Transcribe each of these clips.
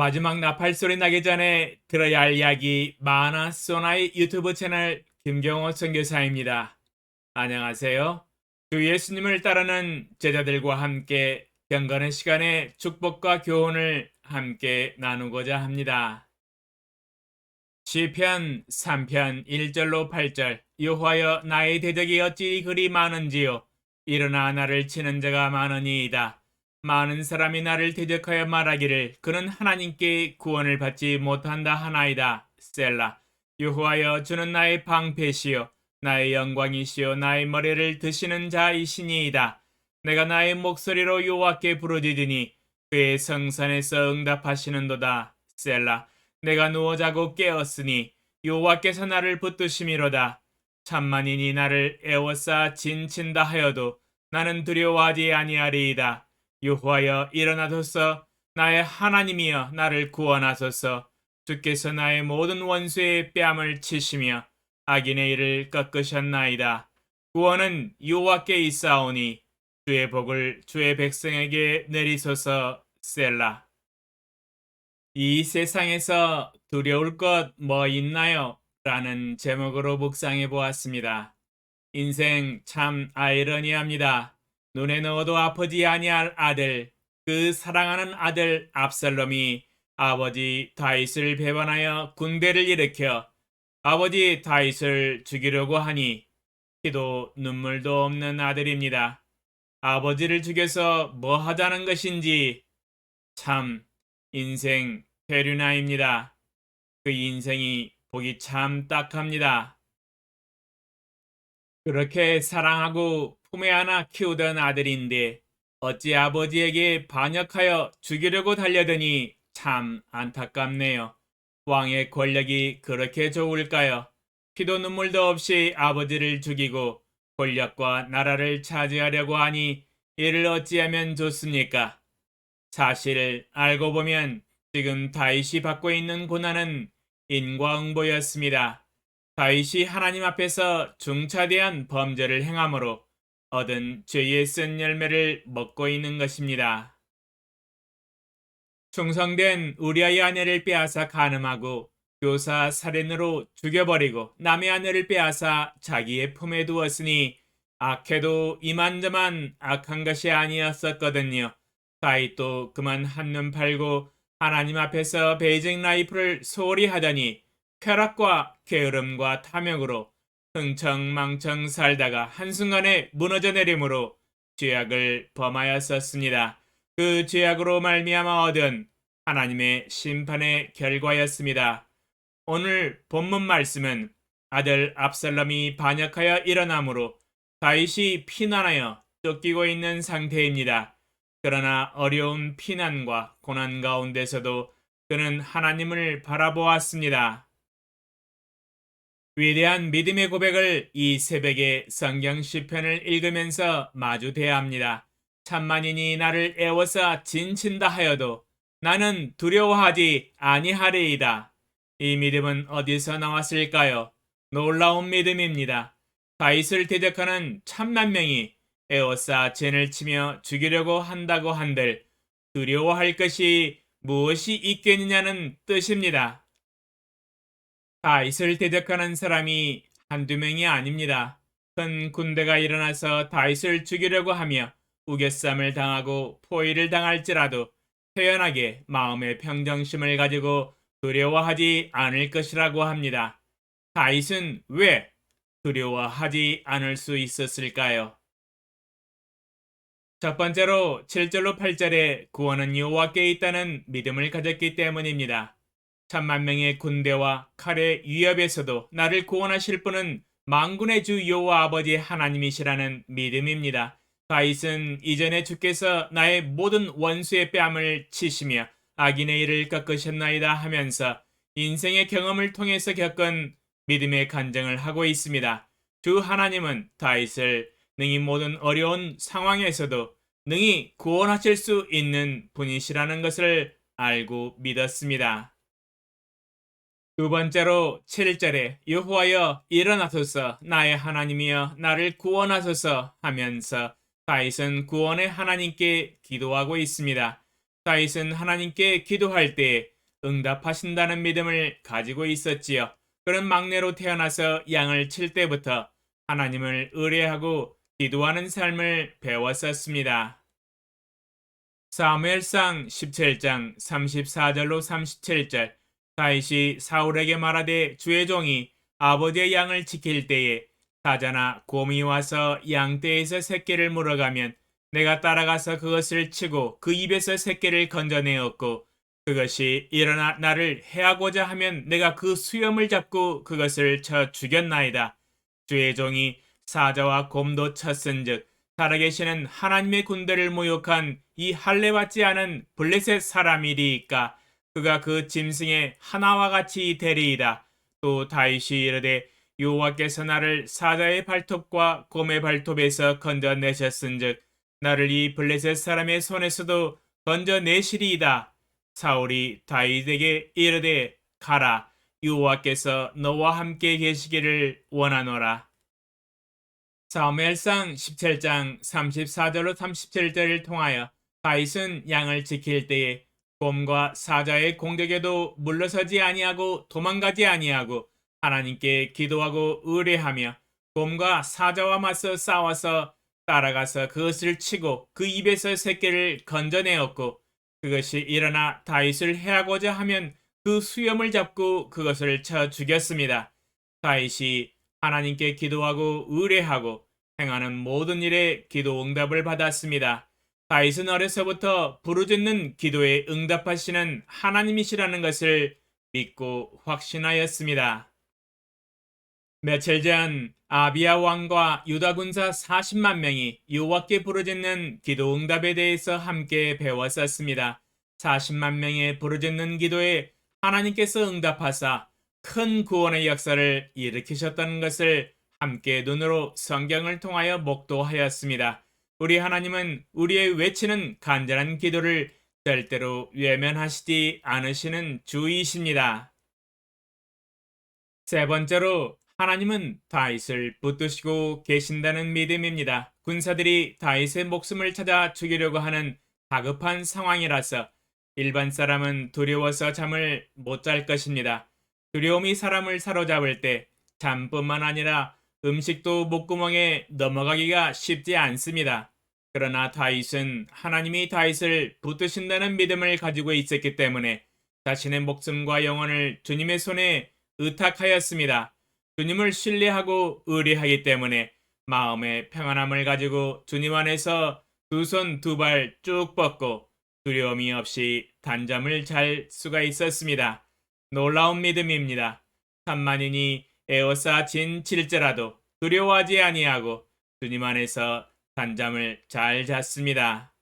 마지막 나팔 소리 나기 전에 들어야 할 이야기 마나소나의 유튜브 채널 김경호 선교사입니다. 안녕하세요. 주 예수님을 따르는 제자들과 함께 경건의 시간에 축복과 교훈을 함께 나누고자 합니다. 시편 3편 1절로 8절 여호와여 나의 대적이 어찌 그리 많은지요 일어나 나를 치는 자가 많으니이다. 많은 사람이 나를 대적하여 말하기를 그는 하나님께 구원을 받지 못한다 하나이다. 셀라. 여호와여 주는 나의 방패시요 나의 영광이시요 나의 머리를 드시는 자이시니이다. 내가 나의 목소리로 여호와께 부르짖으니 그의 성산에서 응답하시는도다. 셀라. 내가 누워 자고 깨었으니 여호와께서 나를 붙드심이로다. 천만인이 나를 애워싸 진친다 하여도 나는 두려워하지 아니하리이다. 여호와여 일어나소서. 나의 하나님이여 나를 구원하소서. 주께서 나의 모든 원수의 뺨을 치시며 악인의 일을 꺾으셨나이다. 구원은 여호와께 있사오니 주의 복을 주의 백성에게 내리소서. 셀라. 이 세상에서 두려울 것 뭐 있나요? 라는 제목으로 묵상해 보았습니다. 인생 참 아이러니합니다. 눈에 넣어도 아프지 아니할 아들, 그 사랑하는 아들 압살롬이 아버지 다윗을 배반하여 군대를 일으켜 아버지 다윗을 죽이려고 하니 피도 눈물도 없는 아들입니다. 아버지를 죽여서 뭐 하자는 것인지 참 인생 페류나입니다. 그 인생이 보기 참 딱합니다. 그렇게 사랑하고 품에 안아 키우던 아들인데 어찌 아버지에게 반역하여 죽이려고 달려드니 참 안타깝네요. 왕의 권력이 그렇게 좋을까요? 피도 눈물도 없이 아버지를 죽이고 권력과 나라를 차지하려고 하니 이를 어찌하면 좋습니까? 사실 알고 보면 지금 다윗이 받고 있는 고난은 인과응보였습니다. 다윗이 하나님 앞에서 중차대한 범죄를 행함으로 얻은 죄의 쓴 열매를 먹고 있는 것입니다. 충성된 우리아의 아내를 빼앗아 간음하고 교사 살인으로 죽여버리고 남의 아내를 빼앗아 자기의 품에 두었으니 악해도 이만저만 악한 것이 아니었었거든요. 다윗도 그만 한눈 팔고 하나님 앞에서 베이징 라이프를 소홀히 하더니 쾌락과 게으름과 탐욕으로 흥청망청 살다가 한순간에 무너져 내림으로 죄악을 범하였었습니다. 그 죄악으로 말미암아 얻은 하나님의 심판의 결과였습니다. 오늘 본문 말씀은 아들 압살롬이 반역하여 일어나므로 다윗이 피난하여 쫓기고 있는 상태입니다. 그러나 어려운 피난과 고난 가운데서도 그는 하나님을 바라보았습니다. 위대한 믿음의 고백을 이 새벽에 성경 시편을 읽으면서 마주대야 합니다. 천만인이 나를 애워싸 진친다 하여도 나는 두려워하지 아니하리이다. 이 믿음은 어디서 나왔을까요? 놀라운 믿음입니다. 다윗을 대적하는 천만 명이 애워싸 진을 치며 죽이려고 한다고 한들 두려워할 것이 무엇이 있겠느냐는 뜻입니다. 다윗을 대적하는 사람이 한두 명이 아닙니다. 큰 군대가 일어나서 다윗을 죽이려고 하며 우겨쌈을 당하고 포위를 당할지라도 태연하게 마음의 평정심을 가지고 두려워하지 않을 것이라고 합니다. 다윗은 왜 두려워하지 않을 수 있었을까요? 첫 번째로 7절로 8절에 구원은 여호와께 있다는 믿음을 가졌기 때문입니다. 천만 명의 군대와 칼의 위협에서도 나를 구원하실 분은 만군의 주 여호와 아버지 하나님이시라는 믿음입니다. 다윗은 이전에 주께서 나의 모든 원수의 뺨을 치시며 악인의 일을 꺾으셨나이다 하면서 인생의 경험을 통해서 겪은 믿음의 간증을 하고 있습니다. 주 하나님은 다윗을 능히 모든 어려운 상황에서도 능히 구원하실 수 있는 분이시라는 것을 알고 믿었습니다. 두 번째로 7절에 여호와여 일어나소서 나의 하나님이여 나를 구원하소서 하면서 다윗은 구원의 하나님께 기도하고 있습니다. 다윗은 하나님께 기도할 때 응답하신다는 믿음을 가지고 있었지요. 그는 막내로 태어나서 양을 칠 때부터 하나님을 의뢰하고 기도하는 삶을 배웠었습니다. 사무엘상 17장 34절로 37절. 다윗이 사울에게 말하되 주의 종이 아버지의 양을 지킬 때에 사자나 곰이 와서 양떼에서 새끼를 물어가면 내가 따라가서 그것을 치고 그 입에서 새끼를 건져내었고 그것이 일어나 나를 해하고자 하면 내가 그 수염을 잡고 그것을 쳐 죽였나이다. 주의 종이 사자와 곰도 쳤은즉 살아계시는 하나님의 군대를 모욕한 이 할례받지 않은 블레셋 사람이리이까 그가 그 짐승의 하나와 같이 되리이다. 또 다윗이 이르되 여호와께서 나를 사자의 발톱과 곰의 발톱에서 건져내셨은즉 나를 이 블레셋 사람의 손에서도 건져내시리이다. 사울이 다윗에게 이르되 가라 여호와께서 너와 함께 계시기를 원하노라. 사무엘상 17장 34절로 37절을 통하여 다윗은 양을 지킬 때에 곰과 사자의 공격에도 물러서지 아니하고 도망가지 아니하고 하나님께 기도하고 의뢰하며 곰과 사자와 맞서 싸워서 따라가서 그것을 치고 그 입에서 새끼를 건져내었고 그것이 일어나 다윗을 해하고자 하면 그 수염을 잡고 그것을 쳐 죽였습니다. 다윗이 하나님께 기도하고 의뢰하고 행하는 모든 일에 기도 응답을 받았습니다. 다윗은 어려서부터 부르짖는 기도에 응답하시는 하나님이시라는 것을 믿고 확신하였습니다. 며칠 전 아비야 왕과 유다 군사 40만 명이 여호와께 부르짖는 기도 응답에 대해서 함께 배웠었습니다. 40만 명의 부르짖는 기도에 하나님께서 응답하사 큰 구원의 역사를 일으키셨다는 것을 함께 눈으로 성경을 통하여 목도하였습니다. 우리 하나님은 우리의 외치는 간절한 기도를 절대로 외면하시지 않으시는 주이십니다. 세 번째로 하나님은 다윗을 붙드시고 계신다는 믿음입니다. 군사들이 다윗의 목숨을 찾아 죽이려고 하는 다급한 상황이라서 일반 사람은 두려워서 잠을 못 잘 것입니다. 두려움이 사람을 사로잡을 때 잠뿐만 아니라 음식도 목구멍에 넘어가기가 쉽지 않습니다. 그러나 다윗은 하나님이 다윗을 붙드신다는 믿음을 가지고 있었기 때문에 자신의 목숨과 영혼을 주님의 손에 의탁하였습니다. 주님을 신뢰하고 의뢰하기 때문에 마음의 평안함을 가지고 주님 안에서 두 손 두 발 쭉 뻗고 두려움이 없이 단잠을 잘 수가 있었습니다. 놀라운 믿음입니다. 천만인이 에워싸 진칠지라도 두려워하지 아니하고 주님 안에서 단잠을 잘 잤습니다.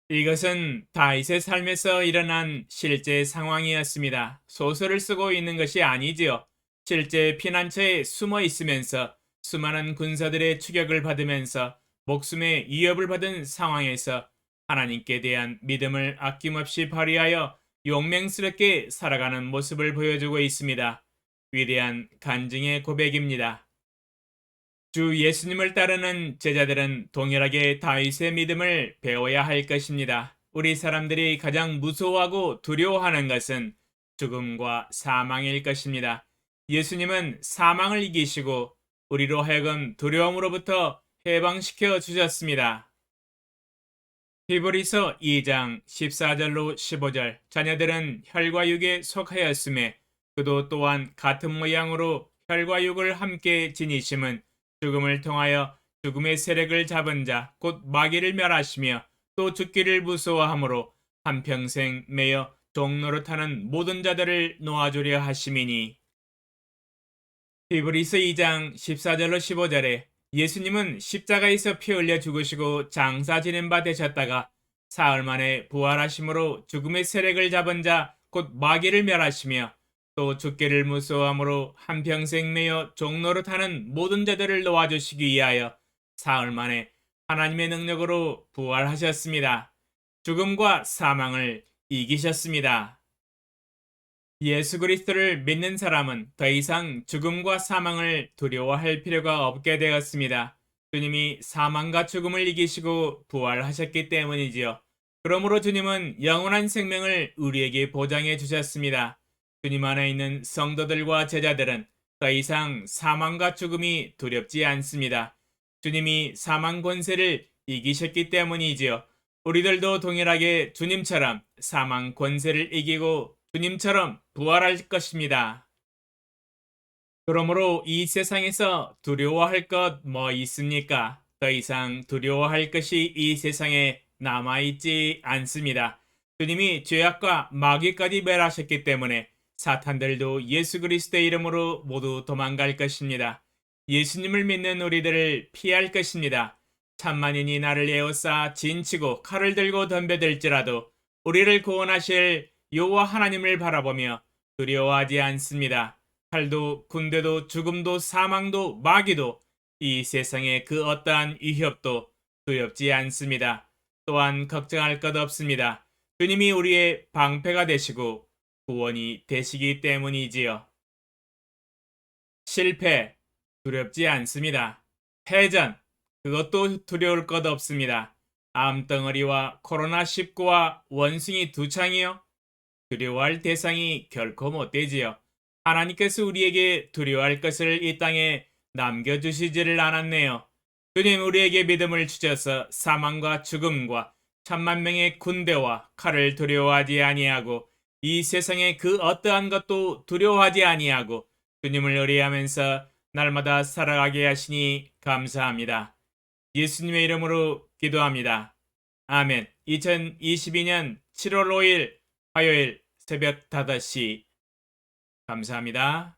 이것은 다윗의 삶에서 일어난 실제 상황이었습니다. 소설을 쓰고 있는 것이 아니지요. 실제 피난처에 숨어 있으면서 수많은 군사들의 추격을 받으면서 목숨의 위협을 받은 상황에서 하나님께 대한 믿음을 아낌없이 발휘하여 용맹스럽게 살아가는 모습을 보여주고 있습니다. 위대한 간증의 고백입니다. 주 예수님을 따르는 제자들은 동일하게 다윗의 믿음을 배워야 할 것입니다. 우리 사람들이 가장 무서워하고 두려워하는 것은 죽음과 사망일 것입니다. 예수님은 사망을 이기시고 우리로 하여금 두려움으로부터 해방시켜 주셨습니다. 히브리서 2장 14절로 15절. 자녀들은 혈과 육에 속하였음에 그도 또한 같은 모양으로 혈과 육을 함께 지니심은 죽음을 통하여 죽음의 세력을 잡은 자 곧 마귀를 멸하시며 또 죽기를 무서워하므로 한평생 매여 종노릇하는 모든 자들을 놓아주려 하심이니. 히브리서 2장 14절로 15절에 예수님은 십자가에서 피 흘려 죽으시고 장사 지낸 바 되셨다가 사흘 만에 부활하심으로 죽음의 세력을 잡은 자 곧 마귀를 멸하시며 또 죽기를 무서워함으로 한평생 매여 종노릇하는 모든 자들을 놓아주시기 위하여 사흘 만에 하나님의 능력으로 부활하셨습니다. 죽음과 사망을 이기셨습니다. 예수 그리스도를 믿는 사람은 더 이상 죽음과 사망을 두려워할 필요가 없게 되었습니다. 주님이 사망과 죽음을 이기시고 부활하셨기 때문이지요. 그러므로 주님은 영원한 생명을 우리에게 보장해 주셨습니다. 주님 안에 있는 성도들과 제자들은 더 이상 사망과 죽음이 두렵지 않습니다. 주님이 사망 권세를 이기셨기 때문이지요. 우리들도 동일하게 주님처럼 사망 권세를 이기고 주님처럼 부활할 것입니다. 그러므로 이 세상에서 두려워할 것 뭐 있습니까? 더 이상 두려워할 것이 이 세상에 남아있지 않습니다. 주님이 죄악과 마귀까지 멸하셨기 때문에 사탄들도 예수 그리스도의 이름으로 모두 도망갈 것입니다. 예수님을 믿는 우리들을 피할 것입니다. 천만인이 나를 에워싸 진치고 칼을 들고 덤벼들지라도 우리를 구원하실 여호와 하나님을 바라보며 두려워하지 않습니다. 칼도 군대도 죽음도 사망도 마귀도 이 세상의 그 어떠한 위협도 두렵지 않습니다. 또한 걱정할 것 없습니다. 주님이 우리의 방패가 되시고 구원이 되시기 때문이지요. 실패 두렵지 않습니다. 패전 그것도 두려울 것 없습니다. 암덩어리와 코로나19와 원숭이 두 창이요. 두려워할 대상이 결코 못 되지요. 하나님께서 우리에게 두려워할 것을 이 땅에 남겨주시지를 않았네요. 주님 우리에게 믿음을 주셔서 사망과 죽음과 천만 명의 군대와 칼을 두려워하지 아니하고 이 세상의 그 어떠한 것도 두려워하지 아니하고 주님을 의뢰하면서 날마다 살아가게 하시니 감사합니다. 예수님의 이름으로 기도합니다. 아멘. 2022년 7월 5일 화요일 새벽 5시 감사합니다.